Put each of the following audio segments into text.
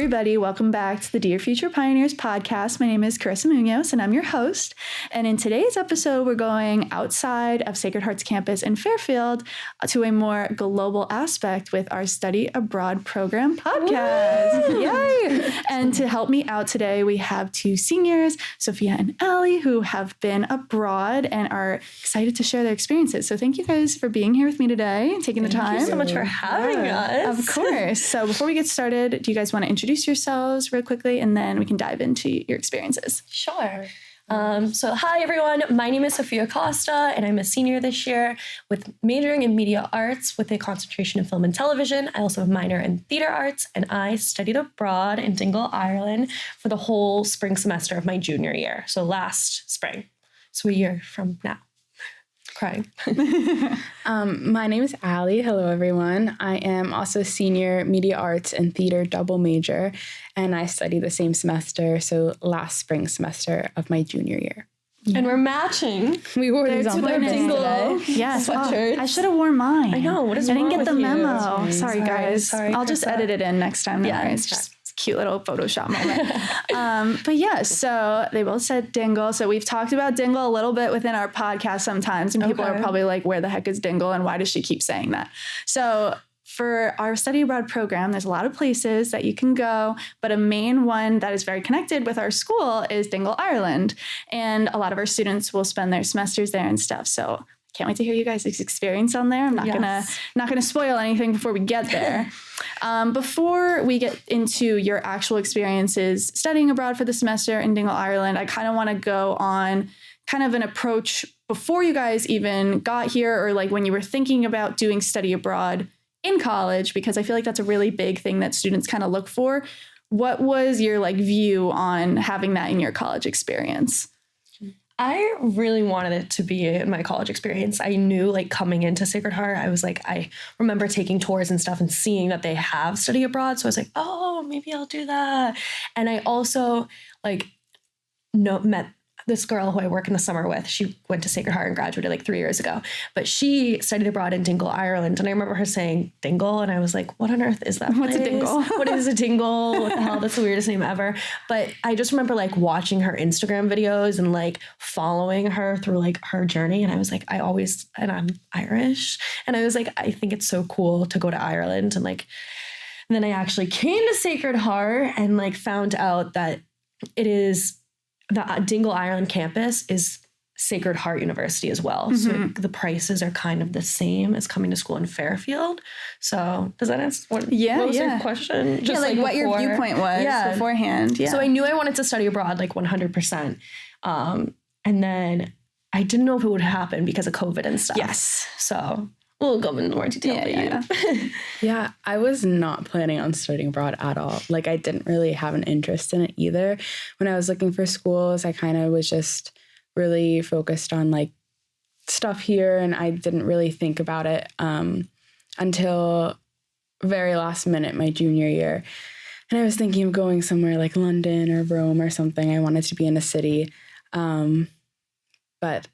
everybody. Welcome back to the Dear Future Pioneers podcast. My name is Carissa Munoz, and I'm your host. And in today's episode, we're going outside of Sacred Heart's campus in Fairfield to a more global aspect with our Study Abroad program podcast. Woo! Yay! And to help me out today, we have two seniors, Sophia and Allie, who have been abroad and are excited to share their experiences. So thank you guys for being here with me today and taking the time. Thank you so much for having us. Of course. So before we get started, do you guys want to introduce yourselves real quickly, and then we can dive into your experiences? Sure. So hi, everyone. My name is Sophia Kostiw, and I'm a senior this year with majoring in media arts with a concentration in film and television. I also have a minor in theater arts, and I studied abroad in Dingle, Ireland for the whole spring semester of my junior year. So last spring. So a year from now. Crying. My name is Allie. Hello, everyone. I am also senior media arts and theater double major, and I study the same semester, so last spring semester of my junior year. Yeah. And we're matching. We wore these on purpose today. Yes. Sweatshirts. I should have worn mine. I know. What is I wrong didn't get with the you? memo. Sorry, guys. Sorry, I'll just edit it in next time. Yeah, it's just a cute little Photoshop moment. But yeah, so they both said Dingle. So we've talked about Dingle a little bit within our podcast sometimes, and people are probably like, where the heck is Dingle and why does she keep saying that? So for our study abroad program, there's a lot of places that you can go, but a main one that is very connected with our school is Dingle, Ireland. And a lot of our students will spend their semesters there and stuff. So can't wait to hear you guys' experience on there. I'm not gonna spoil anything before we get there. Before we get into your actual experiences studying abroad for the semester in Dingle, Ireland, I kind of want to go on kind of an approach before you guys even got here, or like when you were thinking about doing study abroad in college, because I feel like that's a really big thing that students kind of look for. What was your like view on having that in your college experience? I really wanted it to be in my college experience. I knew like coming into Sacred Heart, I was like, I remember taking tours and stuff and seeing that they have study abroad. So I was like, oh, maybe I'll do that. And I also like met this girl who I work in the summer with. She went to Sacred Heart and graduated like 3 years ago, but she studied abroad in Dingle, Ireland. And I remember her saying Dingle, and I was like, what on earth is that? What's a Dingle? What is a Dingle? What the hell? That's the weirdest name ever. But I just remember like watching her Instagram videos and like following her through like her journey. And I was like, and I'm Irish. And I was like, I think it's so cool to go to Ireland. And then I actually came to Sacred Heart and like found out that it is the Dingle, Ireland campus is Sacred Heart University as well. Mm-hmm. So the prices are kind of the same as coming to school in Fairfield. So does that answer what was your question? Just like what your viewpoint was beforehand. Yeah. So I knew I wanted to study abroad like 100%. And then I didn't know if it would happen because of COVID and stuff. Yes. So we'll go into more detail. Yeah, I was not planning on studying abroad at all. Like, I didn't really have an interest in it either. When I was looking for schools, I kind of was just really focused on like stuff here, and I didn't really think about it until very last minute, my junior year. And I was thinking of going somewhere like London or Rome or something. I wanted to be in a city. But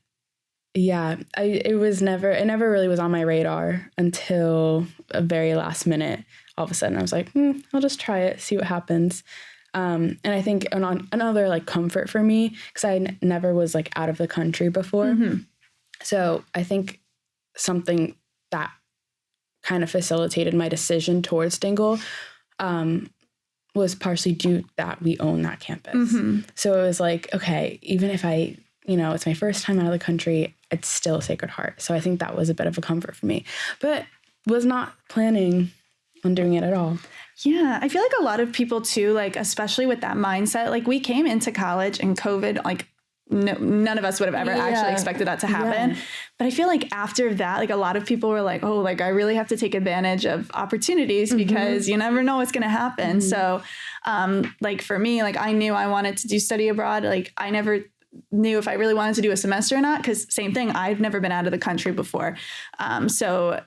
yeah, it never really was on my radar until a very last minute. All of a sudden I was like, I'll just try it, see what happens. And I think another like comfort for me, because I never was like out of the country before. Mm-hmm. So I think something that kind of facilitated my decision towards Dingle was partially due that we own that campus. Mm-hmm. So it was like, okay, even if it's my first time out of the country, it's still Sacred Heart. So I think that was a bit of a comfort for me, but was not planning on doing it at all. Yeah, I feel like a lot of people too, like especially with that mindset, like we came into college and COVID, like none of us would have ever actually expected that to happen. Yeah. But I feel like after that, like a lot of people were like, oh, like I really have to take advantage of opportunities because you never know what's going to happen. So like for me, like I knew I wanted to do study abroad. Like I never knew if I really wanted to do a semester or not, because same thing, I've never been out of the country before. So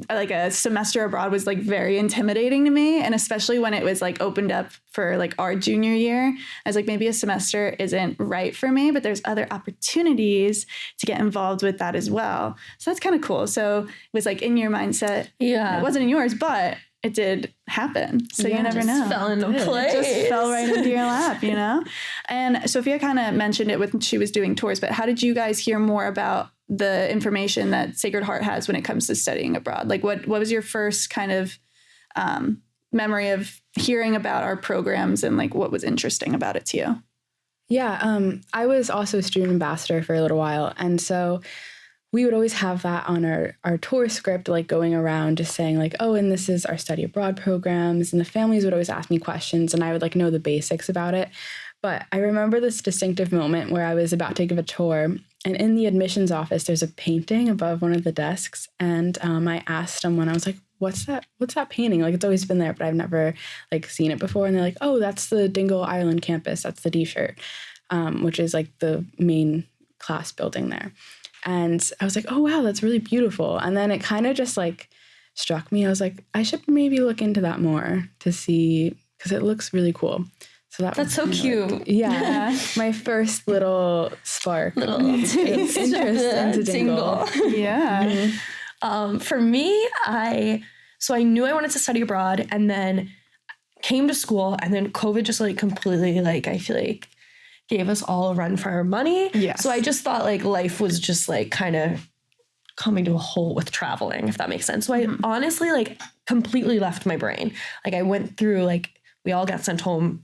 like a semester abroad was like very intimidating to me. And especially when it was like opened up for like our junior year, I was like, maybe a semester isn't right for me, but there's other opportunities to get involved with that as well. So that's kind of cool. So it was like in your mindset. Yeah. It wasn't in yours, but it did happen. So you never just know. fell into place. It just fell right into your lap, you know? And Sophia kind of mentioned it when she was doing tours, but how did you guys hear more about the information that Sacred Heart has when it comes to studying abroad? Like what was your first kind of memory of hearing about our programs and like what was interesting about it to you? Yeah, I was also a student ambassador for a little while. And so we would always have that on our tour script, like going around just saying like, oh, and this is our study abroad programs. And the families would always ask me questions and I would like know the basics about it. But I remember this distinctive moment where I was about to give a tour, and in the admissions office, there's a painting above one of the desks. And I asked someone, I was like, what's that painting? Like, it's always been there, but I've never like seen it before. And they're like, oh, that's the Dingle, Ireland campus. That's the D-shirt, which is like the main class building there. And I was like, oh, wow, that's really beautiful. And then it kind of just like struck me. I was like, I should maybe look into that more to see, because it looks really cool. So that's so cute. Like, yeah. My first little spark. Little interest into Dingle. Yeah. For me, I knew I wanted to study abroad and then came to school, and then COVID just like completely like, I feel like gave us all a run for our money. Yes. So I just thought like life was just like kind of coming to a halt with traveling, if that makes sense. So I honestly like completely left my brain. Like I went through like, we all got sent home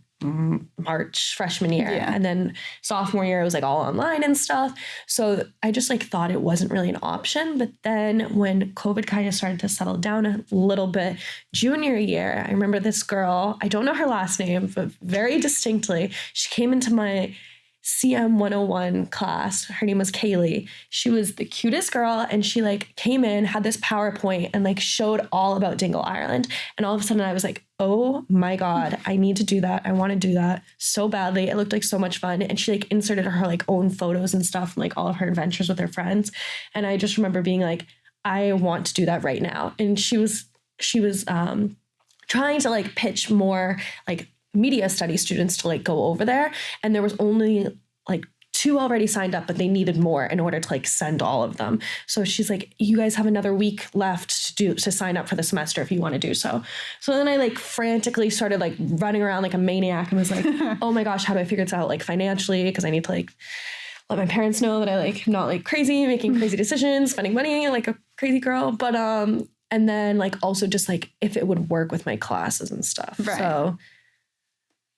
March freshman year, and then sophomore year it was like all online and stuff. So I just like thought it wasn't really an option. But then when COVID kind of started to settle down a little bit, junior year, I remember this girl, I don't know her last name, but very distinctly, she came into my CM 101 class. Her name was Kaylee. She was the cutest girl, and she like came in, had this PowerPoint and like showed all about Dingle, Ireland. And all of a sudden I was like, oh my God, I need to do that. I want to do that so badly. It looked like so much fun. And she like inserted her like own photos and stuff from like all of her adventures with her friends. And I just remember being like, I want to do that right now. And she was trying to like pitch more like media study students to like go over there. And there was only like 2 already signed up, but they needed more in order to like send all of them. So she's like, you guys have another week left to sign up for the semester if you want to do so. So then I like frantically started like running around like a maniac and was like, oh my gosh, how do I figure this out like financially? Because I need to like let my parents know that I like am not like crazy, making crazy decisions, spending money like a crazy girl. But and then like also just like if it would work with my classes and stuff. Right. So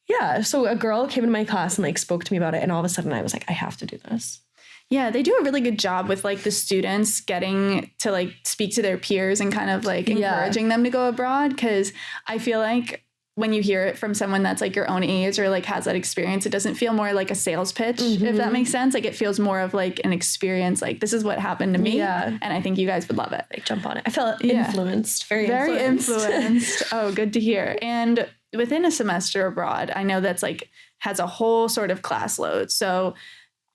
yeah. So a girl came into my class and like spoke to me about it. And all of a sudden I was like, I have to do this. Yeah, they do a really good job with like the students getting to like speak to their peers and kind of like encouraging them to go abroad. Cause I feel like when you hear it from someone that's like your own age or like has that experience, it doesn't feel more like a sales pitch, if that makes sense. Like it feels more of like an experience. Like this is what happened to me. Yeah. And I think you guys would love it. Like jump on it. I felt influenced, very influenced. Oh, good to hear. And within a semester abroad, I know that's like has a whole sort of class load. So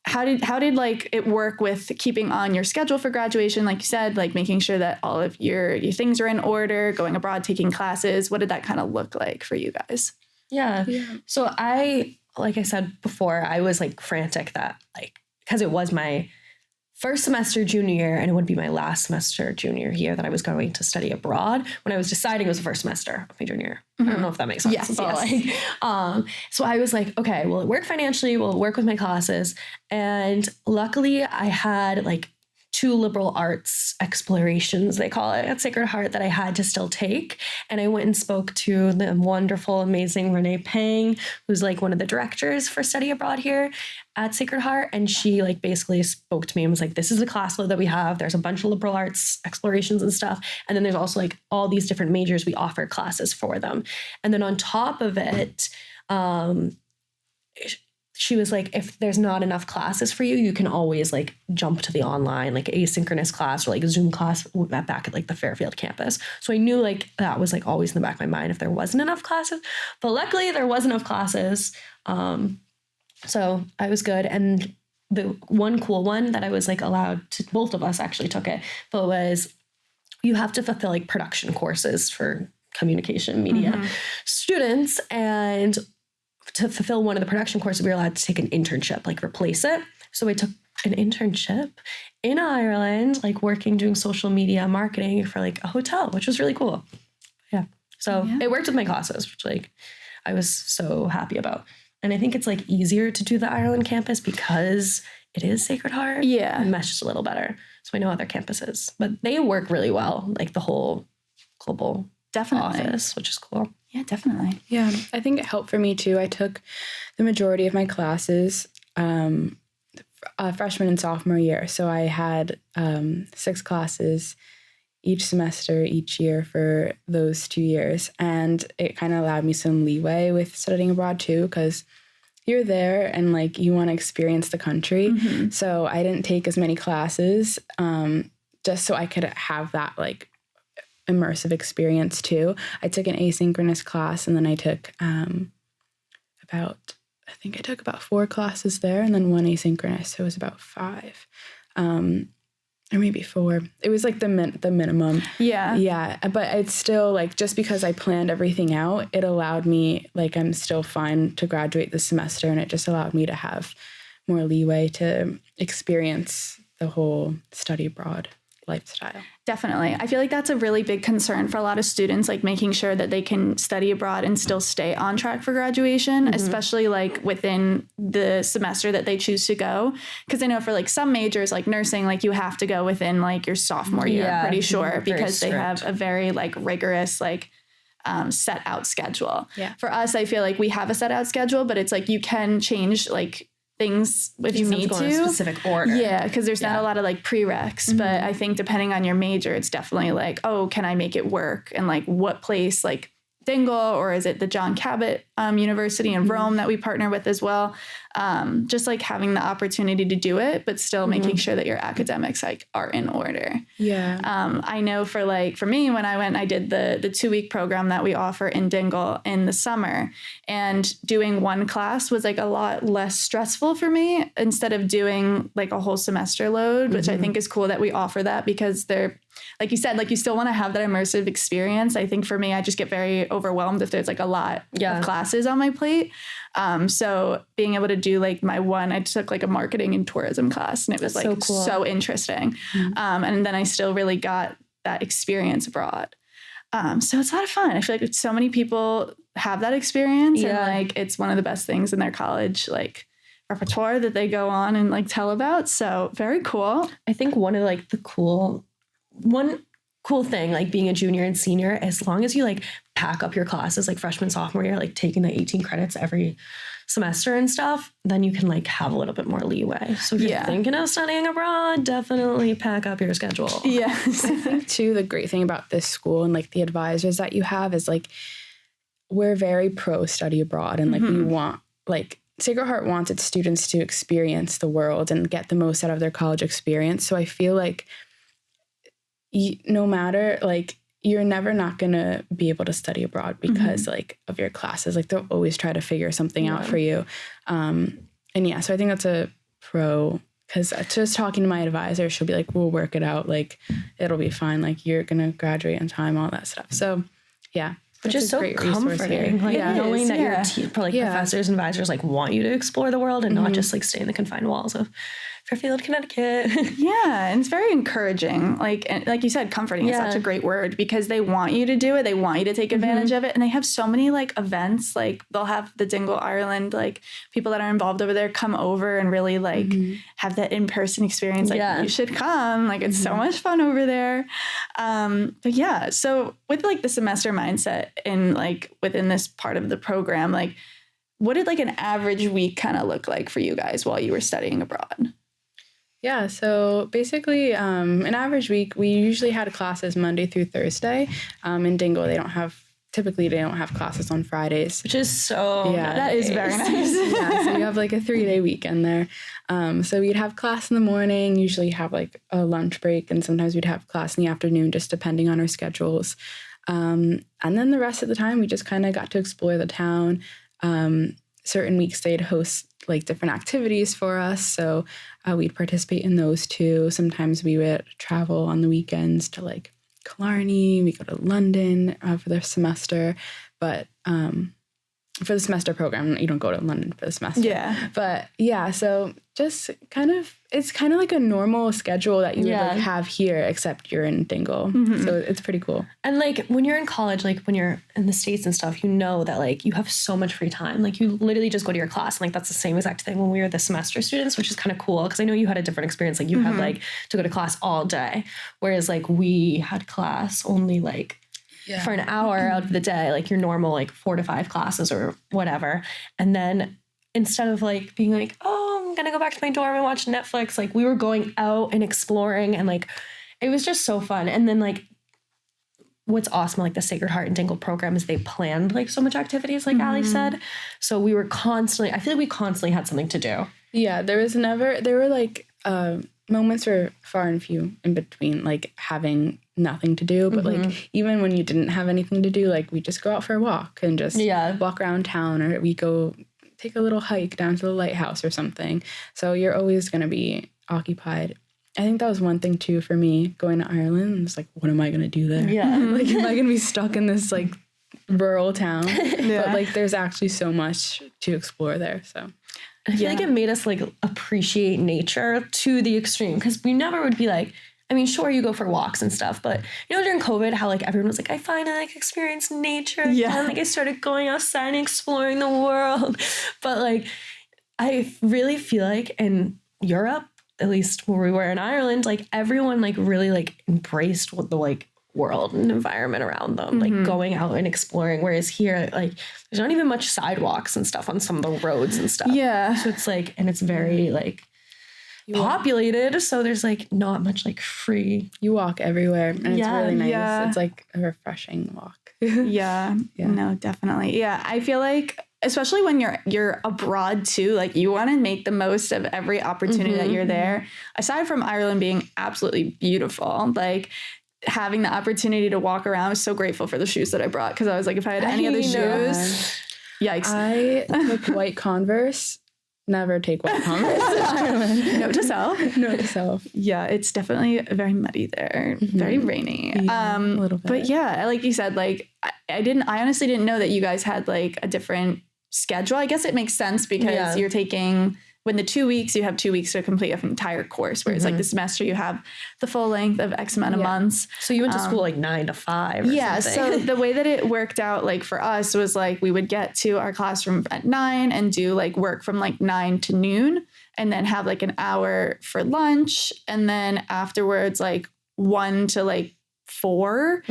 how did like it work with keeping on your schedule for graduation? Like you said, like making sure that all of your things are in order, going abroad, taking classes. What did that kind of look like for you guys? Yeah. So like I said before, I was like frantic that like, because it was my first semester junior year and it would be my last semester junior year that I was going to study abroad. When I was deciding it was the first semester of my junior year. I don't know if that makes sense. Yes. Like, so I was like, okay, will it work financially? Will it work with my classes? And luckily I had like 2 liberal arts explorations, they call it, at Sacred Heart that I had to still take. And I went and spoke to the wonderful, amazing Renee Pang, who's like one of the directors for study abroad here at Sacred Heart. And she like basically spoke to me and was like, this is the class load that we have. There's a bunch of liberal arts explorations and stuff. And then there's also like all these different majors we offer classes for them. And then on top of it, she was like, if there's not enough classes for you, you can always like jump to the online, like asynchronous class or like a Zoom class back at like the Fairfield campus. So I knew like that was like always in the back of my mind if there wasn't enough classes, but luckily there was enough classes. So I was good. And the one cool one that I was like allowed to, both of us actually took it, but was you have to fulfill like production courses for communication media students. And to fulfill one of the production courses, we were allowed to take an internship, like replace it. So I took an internship in Ireland, like working, doing social media marketing for like a hotel, which was really cool. Yeah. So it worked with my classes, which like I was so happy about. And I think it's like easier to do the Ireland campus because it is Sacred Heart. Yeah. It meshes a little better. So I know other campuses, but they work really well, like the whole global office, which is cool. Yeah, definitely. Yeah, I think it helped for me too. I took the majority of my classes freshman and sophomore year. So I had 6 classes each semester, each year for those 2 years. And it kind of allowed me some leeway with studying abroad too, because you're there and like you want to experience the country. Mm-hmm. So I didn't take as many classes just so I could have that like immersive experience too. I took an asynchronous class and then I took about 4 classes there and then 1 asynchronous. So it was about 5. Or maybe 4. It was like the minimum. Yeah. Yeah. But it's still like, just because I planned everything out, it allowed me, like, I'm still fine to graduate this semester. And it just allowed me to have more leeway to experience the whole study abroad lifestyle. Definitely. I feel like that's a really big concern for a lot of students, like making sure that they can study abroad and still stay on track for graduation, especially like within the semester that they choose to go. Because I know for like some majors like nursing, like you have to go within like your sophomore year, I'm pretty sure, because they have a very like rigorous like set out schedule. Yeah. For us, I feel like we have a set out schedule, but it's like you can change like things if you need to. In a specific order. Yeah, because there's not a lot of like prereqs, but I think depending on your major, it's definitely like, oh, can I make it work? And like what place, like Dingle, or is it the John Cabot University in Rome that we partner with as well? Just like having the opportunity to do it, but still making sure that your academics like are in order. Yeah. I know for me, when I went, I did the 2-week program that we offer in Dingle in the summer, and doing 1 class was like a lot less stressful for me instead of doing like a whole semester load, which I think is cool that we offer that, because they're, like you said, like you still want to have that immersive experience. I think for me, I just get very overwhelmed if there's like a lot of classes on my plate. So being able to do like I took like a marketing and tourism class, and it was like so cool. So interesting. And then I still really got that experience abroad. So it's a lot of fun. I feel like so many people have that experience and like it's one of the best things in their college like repertoire that they go on and like tell about. So very cool. I think one of like one cool thing, like being a junior and senior, as long as you like pack up your classes like freshman, sophomore year, like taking the 18 credits every semester and stuff, then you can like have a little bit more leeway. So if you're thinking of studying abroad, definitely pack up your schedule. Yeah. I think too, the great thing about this school and like the advisors that you have is like, we're very pro study abroad, and like we want, like Sacred Heart wants its students to experience the world and get the most out of their college experience. So I feel like no matter, like, you're never not going to be able to study abroad because like of your classes, like they'll always try to figure something out for you. And yeah, so I think that's a pro, because just talking to my advisor, she'll be like, we'll work it out. Like, it'll be fine. Like, you're going to graduate on time, all that stuff. So yeah. Which is so comforting, like knowing that your professors and advisors like want you to explore the world and not just like stay in the confined walls of Fairfield, Connecticut. Yeah, and it's very encouraging. Like you said, comforting is such a great word, because they want you to do it. They want you to take advantage of it. And they have so many like events. Like they'll have the Dingle Ireland, like people that are involved over there come over and really like have that in-person experience. Like you should come. Like it's so much fun over there. But yeah, so with like the semester mindset and like within this part of the program, like what did like an average week kind of look like for you guys while you were studying abroad? Yeah, so basically, an average week, we usually had classes Monday through Thursday. In Dingle, they don't have classes on Fridays. Which is so nice. That is very nice. Yeah, so you have like a 3-day weekend there. So we'd have class in the morning, usually have like a lunch break, and sometimes we'd have class in the afternoon, just depending on our schedules. And then the rest of the time, we just kind of got to explore the town. Certain weeks they'd host like different activities for us, so we'd participate in those too. Sometimes we would travel on the weekends to like Killarney. We go to London for the semester, but for the semester program. You don't go to London for the semester. Yeah. But yeah, so just kind of, it's kind of like a normal schedule that you would like have here, except you're in Dingle. So it's pretty cool. And like when you're in college, like when you're in the States and stuff, you know that like you have so much free time. Like you literally just go to your class. And like that's the same exact thing when we were the semester students, which is kind of cool. Cause I know you had a different experience. Like you had like to go to class all day. Whereas like we had class only like for an hour out of the day, like your normal like 4 to 5 classes or whatever. And then instead of like being like, oh, I'm gonna go back to my dorm and watch Netflix, like we were going out and exploring, and like it was just so fun. And then like what's awesome, like the Sacred Heart and Dingle program, is they planned like so much activities, like Ali said. So we were constantly, I feel like we constantly had something to do. Yeah, there were like moments were far and few in between, like having nothing to do, but like even when you didn't have anything to do, like we just go out for a walk and just walk around town, or we go take a little hike down to the lighthouse or something. So you're always going to be occupied. I think that was one thing too for me going to Ireland. It's like, what am I going to do there? Yeah. Like, am I going to be stuck in this like rural town? But like there's actually so much to explore there. So I feel like it made us like appreciate nature to the extreme, because we never would be like, I mean, sure, you go for walks and stuff, but you know, during COVID, how like everyone was like, I finally like experienced nature again. Like I started going outside and exploring the world. But like, I really feel like in Europe, at least where we were in Ireland, like everyone like really like embraced what the like world and environment around them, like going out and exploring. Whereas here, like there's not even much sidewalks and stuff on some of the roads and stuff. Yeah. So it's like, and it's very like populated, so there's like not much like free. You walk everywhere, and it's really nice. It's like a refreshing walk. No, definitely. Yeah, I feel like especially when you're abroad too, like you want to make the most of every opportunity that you're there. Aside from Ireland being absolutely beautiful, like having the opportunity to walk around, I was so grateful for the shoes that I brought, because I was like, if I had any other shoes, yikes. I took white Converse. Never take white Converse in Ireland. Note to self. Note to self. Yeah, it's definitely very muddy there, very rainy. A little bit. But yeah, like you said, like I honestly didn't know that you guys had like a different schedule. I guess it makes sense because you're taking, when the 2 weeks, you have 2 weeks to complete an entire course, whereas like the semester you have the full length of X amount of months. So you went to school like 9 to 5 or something. So the way that it worked out like for us was like we would get to our classroom at 9 and do like work from like 9 to noon, and then have like an hour for lunch, and then afterwards like 1 to like 4,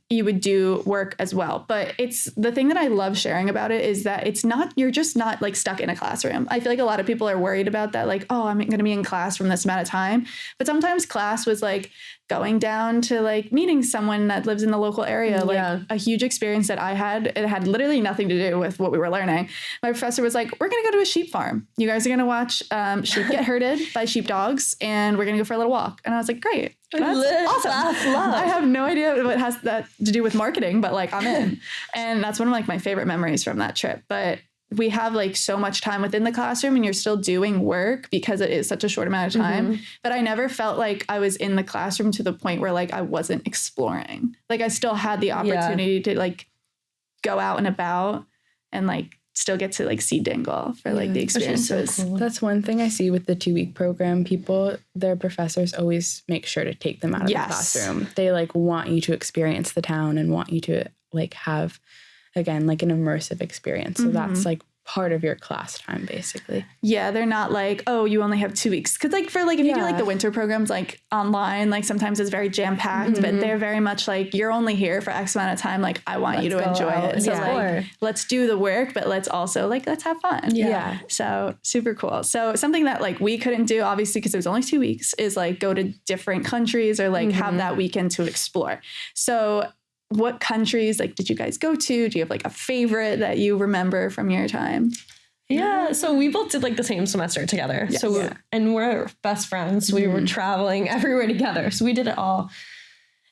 you would do work as well. But it's the thing that I love sharing about it is that it's not, you're just not like stuck in a classroom. I feel like a lot of people are worried about that, like, oh, I'm going to be in class from this amount of time. But sometimes class was like going down to like meeting someone that lives in the local area. Like a huge experience that I had, it had literally nothing to do with what we were learning. My professor was like, we're going to go to a sheep farm. You guys are going to watch sheep get herded by sheepdogs, and we're going to go for a little walk. And I was like, great. That's awesome. I have no idea what has that to do with marketing, but like I'm in. And that's one of like my favorite memories from that trip. But we have like so much time within the classroom, and you're still doing work because it is such a short amount of time. But I never felt like I was in the classroom to the point where like I wasn't exploring. Like I still had the opportunity to like go out and about and like still get to like see Dingle for like the experiences. So cool. That's one thing I see with the 2-week program. Their professors always make sure to take them out of the classroom. They like want you to experience the town and want you to like have, again, like an immersive experience. So that's like part of your class time, basically. Yeah, they're not like, oh, you only have 2 weeks. Because like for like if you do like the winter programs like online, like sometimes it's very jam-packed, but they're very much like, you're only here for X amount of time. Like I want you to enjoy it. So like let's do the work, but let's also like let's have fun. Yeah. So super cool. So something that like we couldn't do, obviously, because it was only 2 weeks, is like go to different countries or like have that weekend to explore. So what countries like did you guys go to? Do you have like a favorite that you remember from your time? Yeah, so we both did like the same semester together. Yes. So and we're best friends. We were traveling everywhere together. So we did it all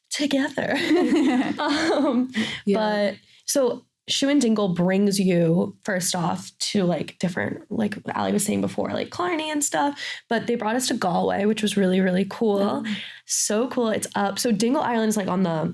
together. But so SHU and Dingle brings you first off to like different, like Ali was saying before, like Killarney and stuff, but they brought us to Galway, which was really, really cool. So cool. It's up. So Dingle Island is like on the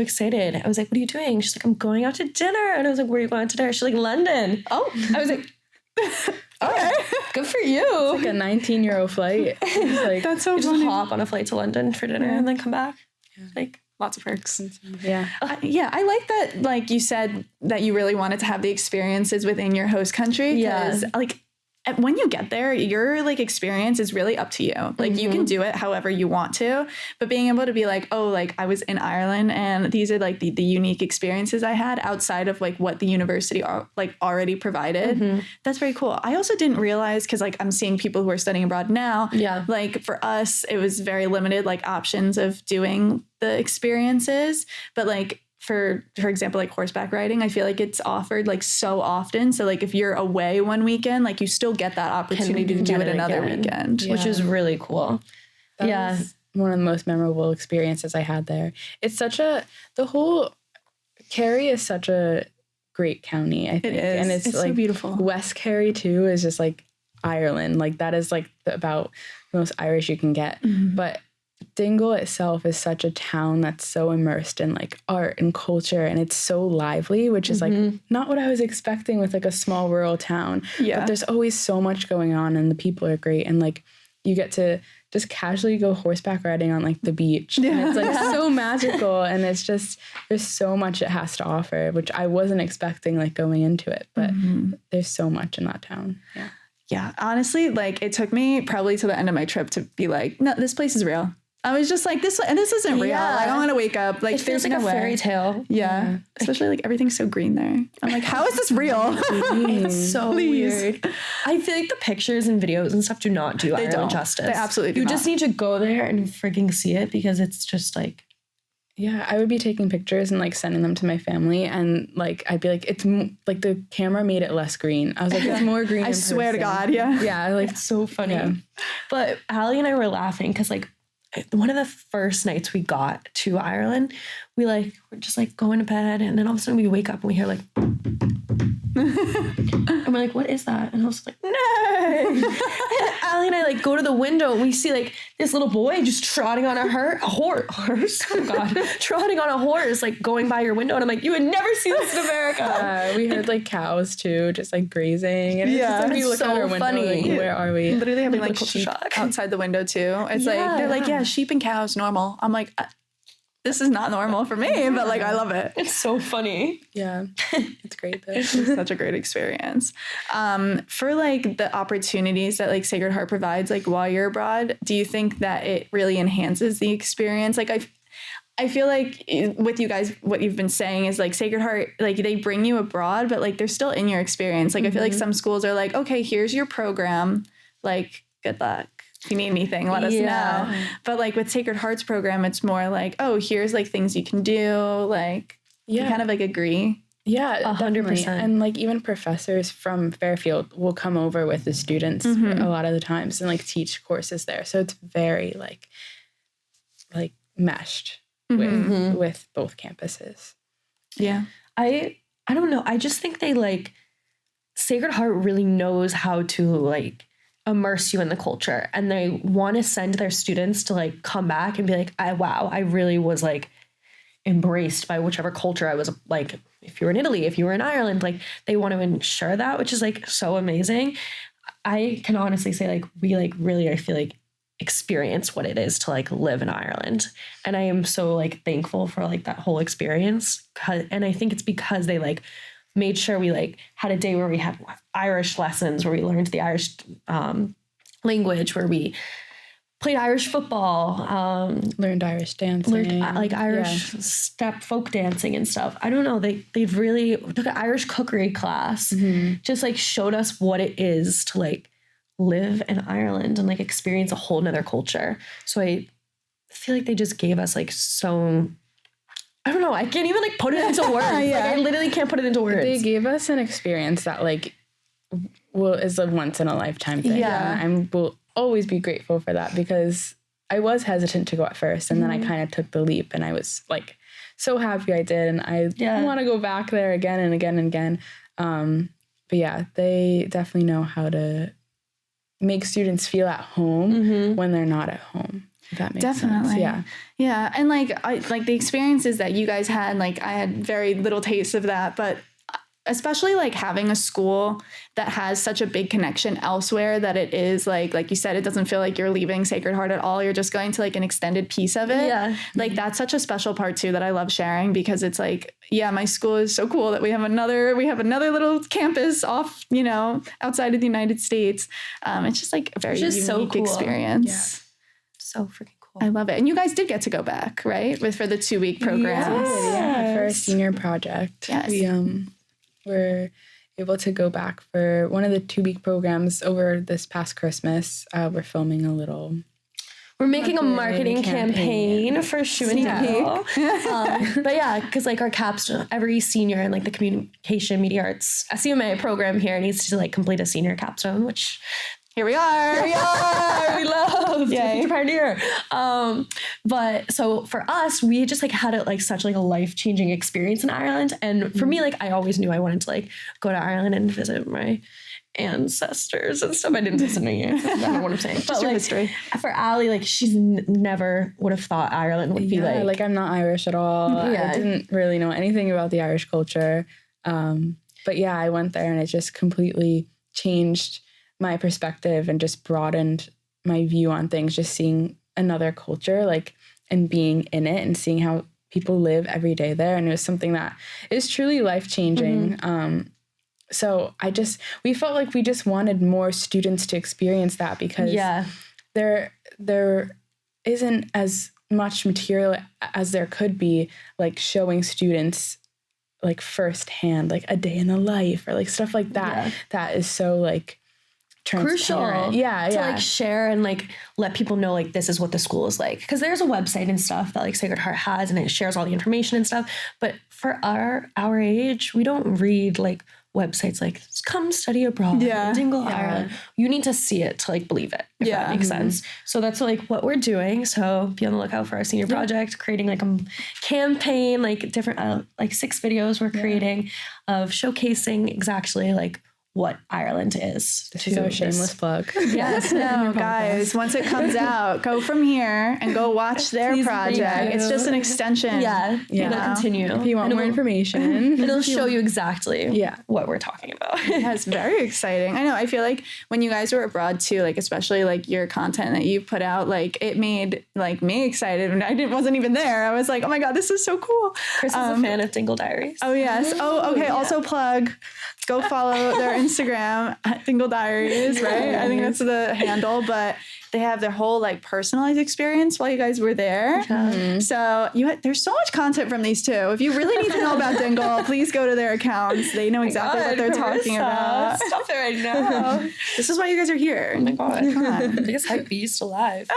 excited. I was like, what are you doing? She's like, I'm going out to dinner. And I was like, where are you going out to dinner? She's like, London. Oh. I was like, all right, good for you. It's like a 19-euro flight. It's like, That's so Just funny. hop on a flight to London for dinner and then come back. Like, Lots of perks. yeah. Yeah, I like that, like you said, that you really wanted to have the experiences within your host country. Because, like, when you get there, your, like, experience is really up to you. Like, you can do it however you want to. But being able to be like, oh, like, I was in Ireland and these are, like, the unique experiences I had outside of, like, what the university already provided. That's very cool. I also didn't realize, because, like, I'm seeing people who are studying abroad now. Yeah. Like, for us, it was very limited, like, options of doing the experiences. But, like, for example, like horseback riding, I feel like it's offered like so often. So like if you're away one weekend, like you still get that opportunity to do it another weekend. Which is really cool. That was one of the most memorable experiences I had there. It's the whole Kerry is such a great county, I think. It is. And it's like so beautiful. West Kerry too is just like Ireland. Like that is like about the most Irish you can get. But Dingle itself is such a town that's so immersed in like art and culture, and it's so lively, which is like not what I was expecting with like a small rural town. Yeah. But there's always so much going on, and the people are great, and like you get to just casually go horseback riding on like the beach. Yeah. And it's like so magical, and it's just, there's so much it has to offer, which I wasn't expecting like going into it, but there's so much in that town. Yeah. Yeah. Honestly, like it took me probably to the end of my trip to be like, no, this place is real. I was just like, this isn't real. Like, I want to wake up. Like, it feels like no a fairy tale. Yeah. Especially like everything's so green there. I'm like, how is this real? It's so weird. I feel like the pictures and videos and stuff do not do Ireland justice. They absolutely do You not. just need to go there and freaking see it, because it's just like, yeah, I would be taking pictures and like sending them to my family, and like I'd be like, it's like the camera made it less green. I was like, it's more green. I swear to God, yeah. Yeah, like it's so funny. Yeah. But Allie and I were laughing because like one of the first nights we got to Ireland, we're just like going to bed, and then all of a sudden we wake up and we hear like and we're like, what is that? And I was like, no. And Allie and I like go to the window and we see like this little boy just trotting on a horse. Oh God, trotting on a horse, like going by your window. And I'm like, you would never see this in America. We heard like cows too, just like grazing. And it's just like, we look out our window, like, where are we? Literally having like sheep outside the window too. It's like, they're like, yeah, sheep and cows, normal. I'm like, this is not normal for me, but like, I love it. It's so funny. Yeah, it's great though. It's such a great experience. For like the opportunities that like Sacred Heart provides, like while you're abroad, do you think that it really enhances the experience? Like I feel like with you guys, what you've been saying is like Sacred Heart, like they bring you abroad, but like they're still in your experience. Like I feel like some schools are like, okay, here's your program, like good luck. If you need anything, let us know. But like with Sacred Heart's program, it's more like, oh, here's like things you can do. Like, you kind of like agree. Yeah, 100%. And like even professors from Fairfield will come over with the students a lot of the times and like teach courses there. So it's very like meshed with both campuses. Yeah. I don't know. I just think they like Sacred Heart really knows how to like immerse you in the culture, and they want to send their students to like come back and be like, I really was like embraced by whichever culture I was, like if you were in Italy, if you were in Ireland, like they want to ensure that, which is like so amazing. I can honestly say like we like really, I feel like experience what it is to like live in Ireland, and I am so like thankful for like that whole experience, and I think it's because they like made sure we like had a day where we had Irish lessons, where we learned the Irish language, where we played Irish football, learned Irish dancing, learned like Irish step folk dancing and stuff. I don't know. They've really took an Irish cookery class, just like showed us what it is to like live in Ireland and like experience a whole nother culture. So I feel like they just gave us like so, I don't know. I can't even like put it into words. Like I literally can't put it into words. They gave us an experience that like is a once in a lifetime thing. Yeah. And I will always be grateful for that, because I was hesitant to go at first, and then I kind of took the leap, and I was like so happy I did, and I want to go back there again and again and again. But yeah, they definitely know how to make students feel at home when they're not at home. If that makes sense. Yeah. And like like the experiences that you guys had, like I had very little taste of that, but especially like having a school that has such a big connection elsewhere, that it is like you said, it doesn't feel like you're leaving Sacred Heart at all. You're just going to like an extended piece of it. Yeah. Like that's such a special part too that I love sharing, because it's like, yeah, my school is so cool that we have another little campus off, you know, outside of the United States. It's just like a very unique so cool experience. Yeah. So freaking cool. I love it. And you guys did get to go back, right? For the 2-week program. Yeah, for our senior project. Yes. We were able to go back for one of the 2-week programs over this past Christmas. We're filming a little... We're making a marketing campaign for SHU Global. But yeah, because like our capstone, every senior in like the communication media arts SUMA program here needs to like complete a senior capstone, which... Here we are. We love to pioneer. But so for us, we just like had it like such like a life-changing experience in Ireland. And for me, like I always knew I wanted to like go to Ireland and visit my ancestors and stuff. I didn't listen to you. I don't know what I'm saying. But like, history. for Ali, like she's never would have thought Ireland would be like I'm not Irish at all. I didn't really know anything about the Irish culture. But yeah, I went there and it just completely changed my perspective and just broadened my view on things, just seeing another culture, like, and being in it and seeing how people live every day there. And it was something that is truly life-changing. So we felt like we just wanted more students to experience that, because there isn't as much material as there could be, like showing students like firsthand, like a day in the life or like stuff like that. That is so like crucial to like share and like let people know like this is what the school is like, because there's a website and stuff that like Sacred Heart has and it shares all the information and stuff, but for our age we don't read like websites like come study abroad in Dingle, Ireland. You need to see it to like believe it, if that makes sense. So that's like what we're doing. So be on the lookout for our senior project, creating like a campaign, like different like 6 videos we're creating of showcasing exactly like what Ireland is. This is our shameless plug. Yes, no, guys, once it comes out, go from here and go watch their project. It's just an extension. It'll continue. If you want more information. It'll show you exactly what we're talking about. That's very exciting. I know, I feel like when you guys were abroad too, like especially like your content that you put out, like it made like me excited, and I wasn't even there. I was like, oh my God, this is so cool. Chris is a fan of Dingle Diaries. Oh yes. Oh, okay. Also plug. Go follow their Instagram at Dingle Diaries, right? I think that's the handle, but they have their whole like personalized experience while you guys were there. So there's so much content from these two. If you really need to know about Dingle, please go to their accounts. They know exactly what they're talking about. Stop it right now. This is why you guys are here. Oh my God. Come on. Biggest hype beast alive.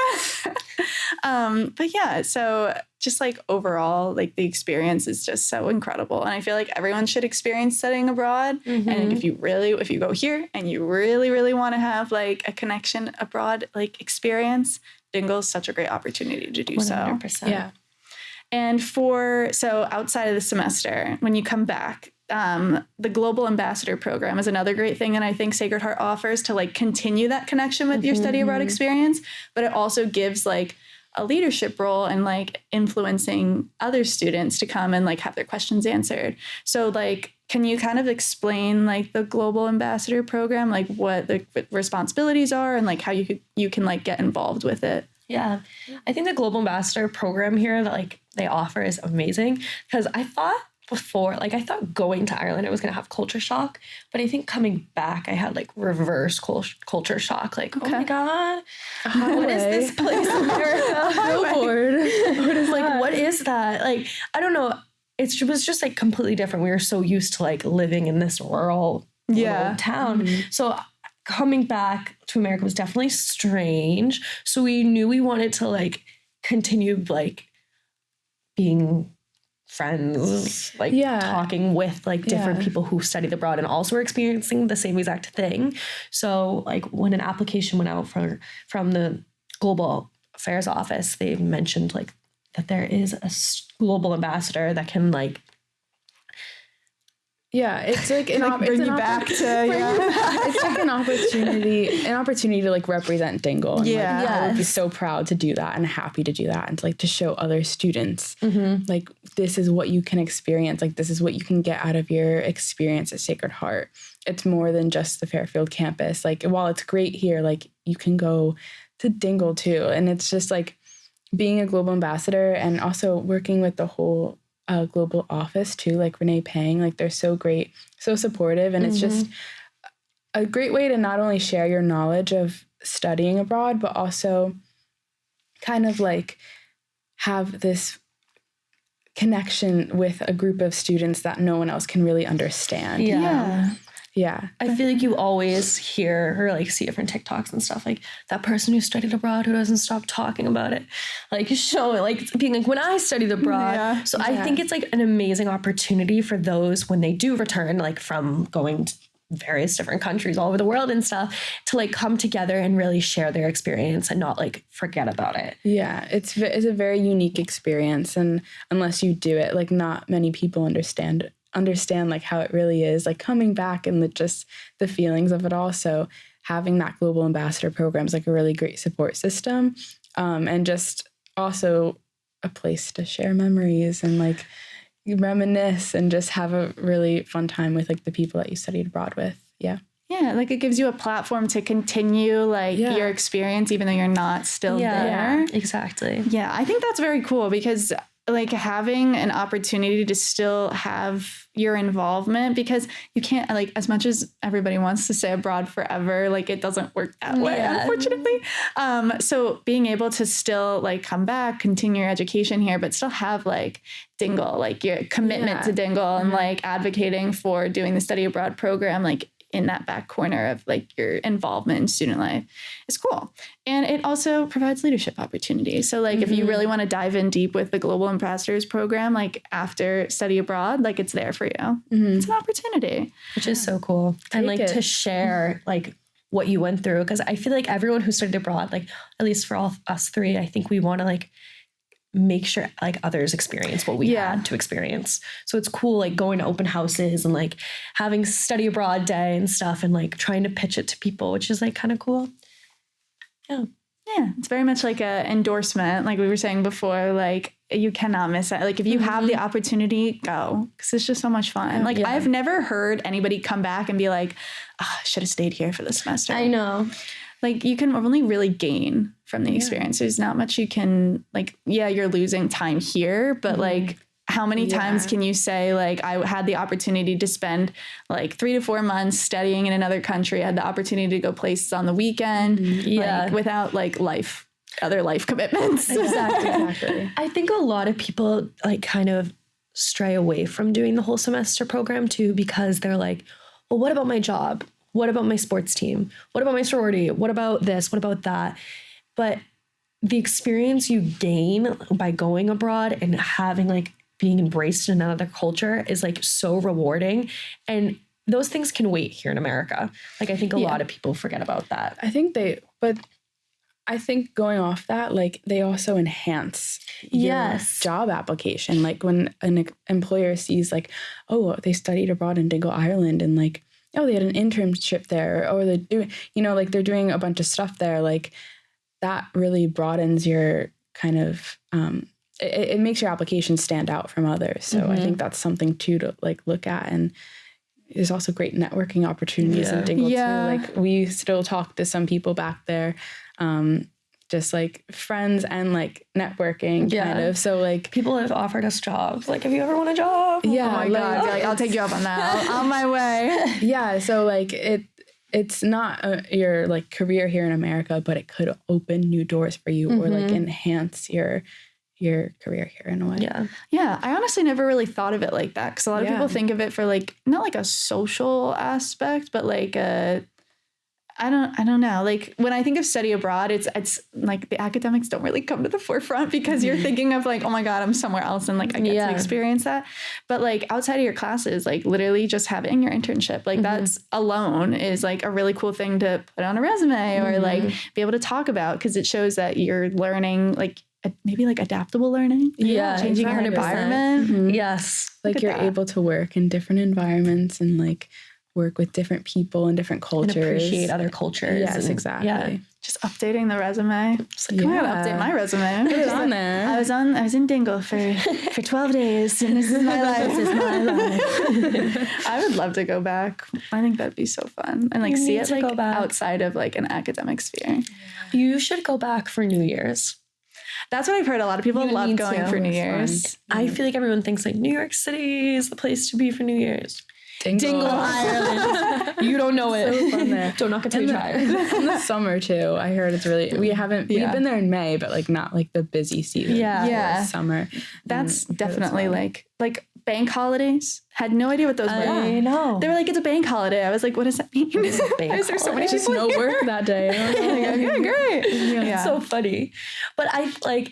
But yeah, so just like overall, like the experience is just so incredible. And I feel like everyone should experience studying abroad. And if you go here and you really, really want to have like a connection abroad, like experience, Dingle is such a great opportunity to do 100%. So. Yeah. And so outside of the semester, when you come back, the Global Ambassador Program is another great thing. And I think Sacred Heart offers to like continue that connection with your study abroad experience, but it also gives like a leadership role in like influencing other students to come and like have their questions answered. So like, can you kind of explain like the Global Ambassador Program, like what the responsibilities are and like how you can like get involved with it? Yeah, I think the Global Ambassador Program here that like they offer is amazing, because I thought going to Ireland I was gonna have culture shock, but I think coming back I had like reverse culture shock. Like, oh my God, what is this place in America? What is that? Like, I don't know. It was just like completely different. We were so used to like living in this rural little town. So coming back to America was definitely strange. So we knew we wanted to like continue like being friends, like talking with like different people who studied abroad and also were experiencing the same exact thing. So like when an application went out from the Global Affairs Office, they mentioned like that there is a global ambassador that can like it's like bring you back to it's like an opportunity to like represent Dingle. And, I would be so proud to do that and happy to do that and to, like to show other students like this is what you can experience, like this is what you can get out of your experience at Sacred Heart. It's more than just the Fairfield campus. Like while it's great here, like you can go to Dingle too, and it's just like being a global ambassador and also working with the whole global office too, like Renee Pang, like they're so great, so supportive, and it's just a great way to not only share your knowledge of studying abroad, but also kind of like have this connection with a group of students that no one else can really understand. Yeah. I feel like you always hear or like see different TikToks and stuff like that person who studied abroad who doesn't stop talking about it, like show it, like being like when I studied abroad. So I think it's like an amazing opportunity for those when they do return, like from going to various different countries all over the world and stuff, to like come together and really share their experience and not like forget about it. Yeah, it's a very unique experience, and unless you do it, like not many people understand understand like how it really is, like coming back and just the feelings of it all. So having that global ambassador program is like a really great support system, and just also a place to share memories and like reminisce and just have a really fun time with like the people that you studied abroad with. Yeah. Yeah, like it gives you a platform to continue like your experience even though you're not still there. Exactly. Yeah, I think that's very cool because like having an opportunity to still have your involvement, because you can't, like, as much as everybody wants to stay abroad forever, like it doesn't work that way, unfortunately. So being able to still like come back, continue your education here, but still have like Dingle, like your commitment to Dingle and like advocating for doing the study abroad program, like in that back corner of like your involvement in student life is cool. And it also provides leadership opportunities. So like if you really want to dive in deep with the Global Ambassadors program, like after study abroad, like it's there for you. It's an opportunity. Which is so cool. And like to share like what you went through. Cause I feel like everyone who studied abroad, like at least for all us three, I think we want to like make sure like others experience what we had to experience. So it's cool like going to open houses and like having study abroad day and stuff and like trying to pitch it to people, which is like kind of cool. Yeah. Yeah. It's very much like a endorsement. Like we were saying before, like you cannot miss it. Like if you have the opportunity, go, because it's just so much fun. Like I've never heard anybody come back and be like, oh, I should have stayed here for the semester. I know. Like you can only really gain from the experience. There's not much you can like, you're losing time here, but like how many times can you say like, I had the opportunity to spend like 3 to 4 months studying in another country. I had the opportunity to go places on the weekend, like without like other life commitments. Exactly. I think a lot of people like kind of stray away from doing the whole semester program too, because they're like, well, what about my job? What about my sports team? What about my sorority? What about this? What about that? But the experience you gain by going abroad and having like being embraced in another culture is like so rewarding. And those things can wait here in America. Like I think a lot of people forget about that. But I think going off that, like they also enhance your job application. Like when an employer sees like, oh, they studied abroad in Dingle, Ireland, and like, oh, they had an internship there, or they're doing, like they're doing a bunch of stuff there. Like that really broadens your kind of, it makes your application stand out from others. So I think that's something too to like look at. And there's also great networking opportunities in Dingle too. Like we still talk to some people back there, just like friends and like networking kind of. So like people have offered us jobs. Like, have you ever won a job? Yeah. Oh my God. Like, I'll take you up on that. On my way. Yeah. So like it's not your like career here in America, but it could open new doors for you or like enhance your career here in a way. Yeah. I honestly never really thought of it like that. Cause a lot of people think of it for like, not like a social aspect, but like I don't know. Like when I think of study abroad, it's like the academics don't really come to the forefront because you're thinking of like, oh my God, I'm somewhere else and like I get to experience that. But like outside of your classes, like literally just having your internship, like that's alone is like a really cool thing to put on a resume or like be able to talk about, because it shows that you're learning like maybe like adaptable learning. Changing your environment. Yes. Like you're able to work in different environments and like work with different people and different cultures. And appreciate other cultures. Yes, exactly. Yeah. Just updating the resume. Just like, I gotta update my resume. Put it on there. I was in Dingle for 12 days and this is my life. This is my life. I would love to go back. I think that'd be so fun. And like see it like outside of like an academic sphere. You should go back for New Year's. That's what I've heard. A lot of people love going for New Year's. I feel like everyone thinks like New York City is the place to be for New Year's. Dingle, Ireland. You don't know it. So fun there. Don't knock it till you try. In the summer too. I heard it's really. We've been there in May, but like not like the busy season. Yeah. Summer. That's definitely like bank holidays. Had no idea what those were. I know. They were like, it's a bank holiday. I was like, what does that mean? Is there so many just people no work that day? Okay, great. It's so funny. But I like.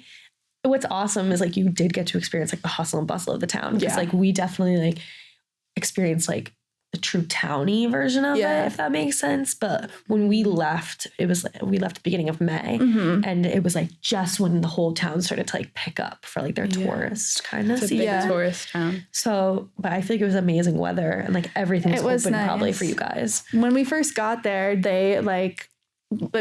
What's awesome is like you did get to experience like the hustle and bustle of the town. Because like we definitely like experience like the true towny version of it, if that makes sense. But when we left, we left at the beginning of May, and it was like just when the whole town started to like pick up for like their tourist kind of It's a big tourist town. So, but I feel like it was amazing weather and like everything was open probably for you guys. When we first got there, it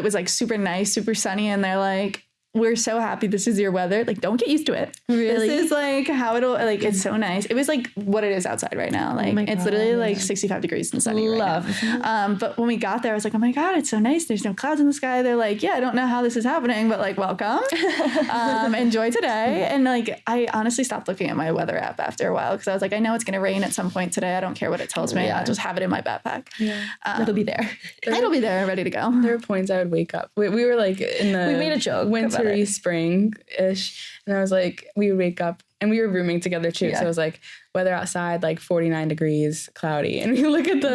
was like super nice, super sunny, and they're like, we're so happy this is your weather. Like, don't get used to it. Really? This is like how it'll, like, it's so nice. It was like what it is outside right now. Like, it's literally like 65 degrees and sunny right now. But when we got there, I was like, oh my God, it's so nice. There's no clouds in the sky. They're like, yeah, I don't know how this is happening, but like, welcome. Enjoy today. And like, I honestly stopped looking at my weather app after a while because I was like, I know it's going to rain at some point today. I don't care what it tells me. I'll just have it in my backpack. It'll be there. It'll be there, ready to go. There were points I would wake up. We were like in the we made a joke wintry spring-ish, and I was like, we would wake up, and we were rooming together too. So it was like weather outside like 49 degrees, cloudy, and we look at the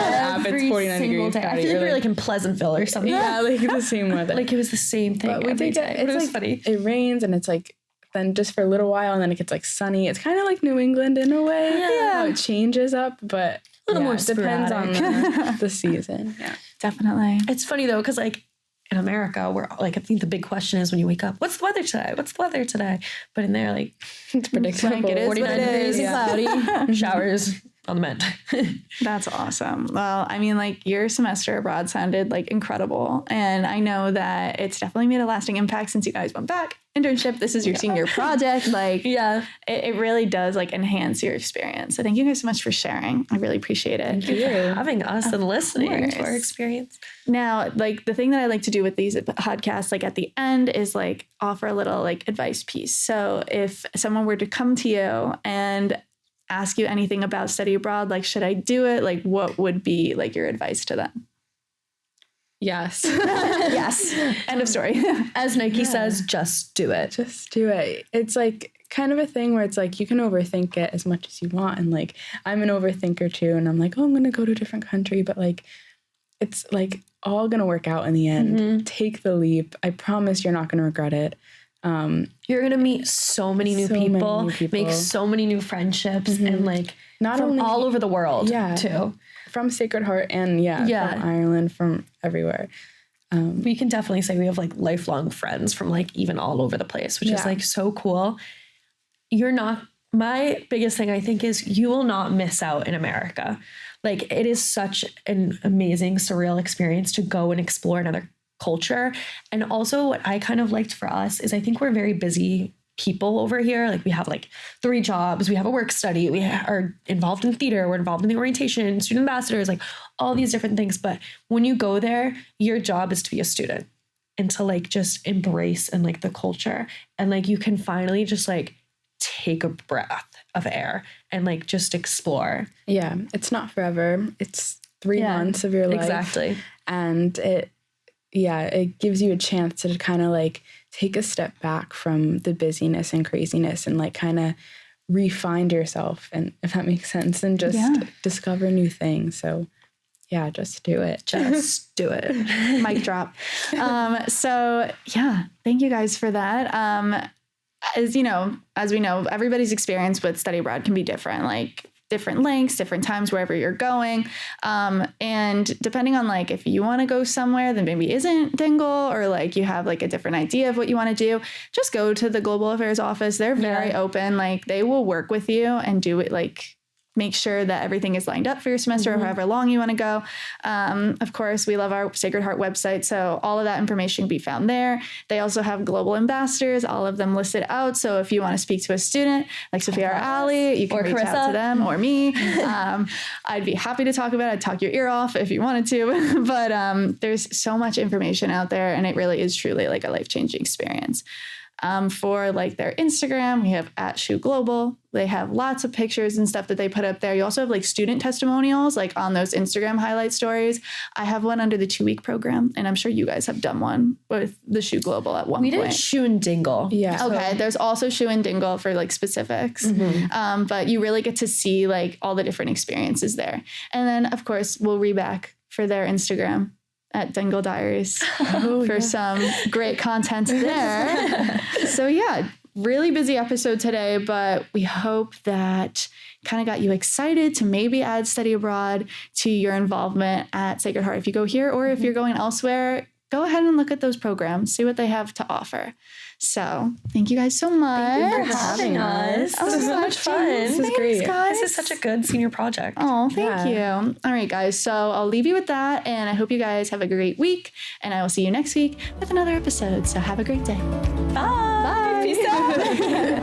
app, it's 49 degrees, cloudy. I feel like we were like in Pleasantville or something. Yeah, like the same weather. Like it was the same thing. But we did get it was like, funny. It rains, and it's like then just for a little while, and then it gets like sunny. It's kind of like New England in a way. How it changes up, but a little more it depends on the season. Yeah, definitely. It's funny though, because like in America, we're like, I think the big question is when you wake up, what's the weather today? What's the weather today? But in there, like, it's predictable. Like, it is 49 degrees and cloudy, showers on the mend. That's awesome. Well, I mean, like, your semester abroad sounded like incredible. And I know that it's definitely made a lasting impact since you guys went back. Internship, this is your senior project. Like, it really does like enhance your experience. So thank you guys so much for sharing. I really appreciate it. Thank you for having us and listening to our experience. Now, like, the thing that I like to do with these podcasts, like at the end, is like offer a little like advice piece. So if someone were to come to you and ask you anything about study abroad, like, should I do it? Like, what would be like your advice to them? Yes. Yes. End of story. As Nike says, just do it. Just do it. It's like kind of a thing where it's like you can overthink it as much as you want. And like I'm an overthinker too. And I'm like, oh, I'm going to go to a different country. But like it's like all going to work out in the end. Take the leap. I promise you're not going to regret it. You're going to meet so many new people, make so many new friendships, and like not from only all over the world too. From Sacred Heart and from Ireland, from everywhere. We can definitely say we have like lifelong friends from like even all over the place, which is like so cool. My biggest thing I think is you will not miss out in America. Like it is such an amazing, surreal experience to go and explore another culture. And also what I kind of liked for us is I think we're very busy people over here. Like we have like 3 jobs, we have a work study, we are involved in theater, we're involved in the orientation, student ambassadors, like all these different things. But when you go there, your job is to be a student and to like just embrace and like the culture. And like you can finally just like take a breath of air and like just explore. Yeah, it's not forever. It's 3 months of your life. Exactly. And it gives you a chance to kind of like take a step back from the busyness and craziness and like kind of re-find yourself, and if that makes sense, and just discover new things. So yeah, just do it. Just do it. Mic drop. So yeah, thank you guys for that. As we know, everybody's experience with study abroad can be different. Like different lengths, different times, wherever you're going. And depending on like, if you want to go somewhere that maybe isn't Dingle, or like you have like a different idea of what you want to do, just go to the Global Affairs office. They're very open. Like they will work with you and do it, like make sure that everything is lined up for your semester or however long you want to go. Of course, we love our Sacred Heart website, so all of that information can be found there. They also have global ambassadors, all of them listed out. So if you want to speak to a student like Sophia or Ali, you can reach out to them or me. I'd be happy to talk about it. I'd talk your ear off if you wanted to. But there's so much information out there, and it really is truly like a life-changing experience. For like their Instagram, we have @SHU Global. They have lots of pictures and stuff that they put up there. You also have like student testimonials, like on those Instagram highlight stories. I have one under the 2-week program, and I'm sure you guys have done one with the SHU Global at one point. We did SHU and Dingle. Yeah. Okay. There's also SHU and Dingle for like specifics. But you really get to see like all the different experiences there. And then of course we'll reback for their Instagram at Dingle Diaries for some great content there. So yeah, really busy episode today, but we hope that kind of got you excited to maybe add study abroad to your involvement at Sacred Heart. If you go here or if you're going elsewhere, go ahead and look at those programs, see what they have to offer. So thank you guys so much. Thank you for having us. Oh, This was so much fun. This is great. Guys. This is such a good senior project. Oh, thank you. All right, guys. So I'll leave you with that. And I hope you guys have a great week. And I will see you next week with another episode. So have a great day. Bye. Bye. Peace out.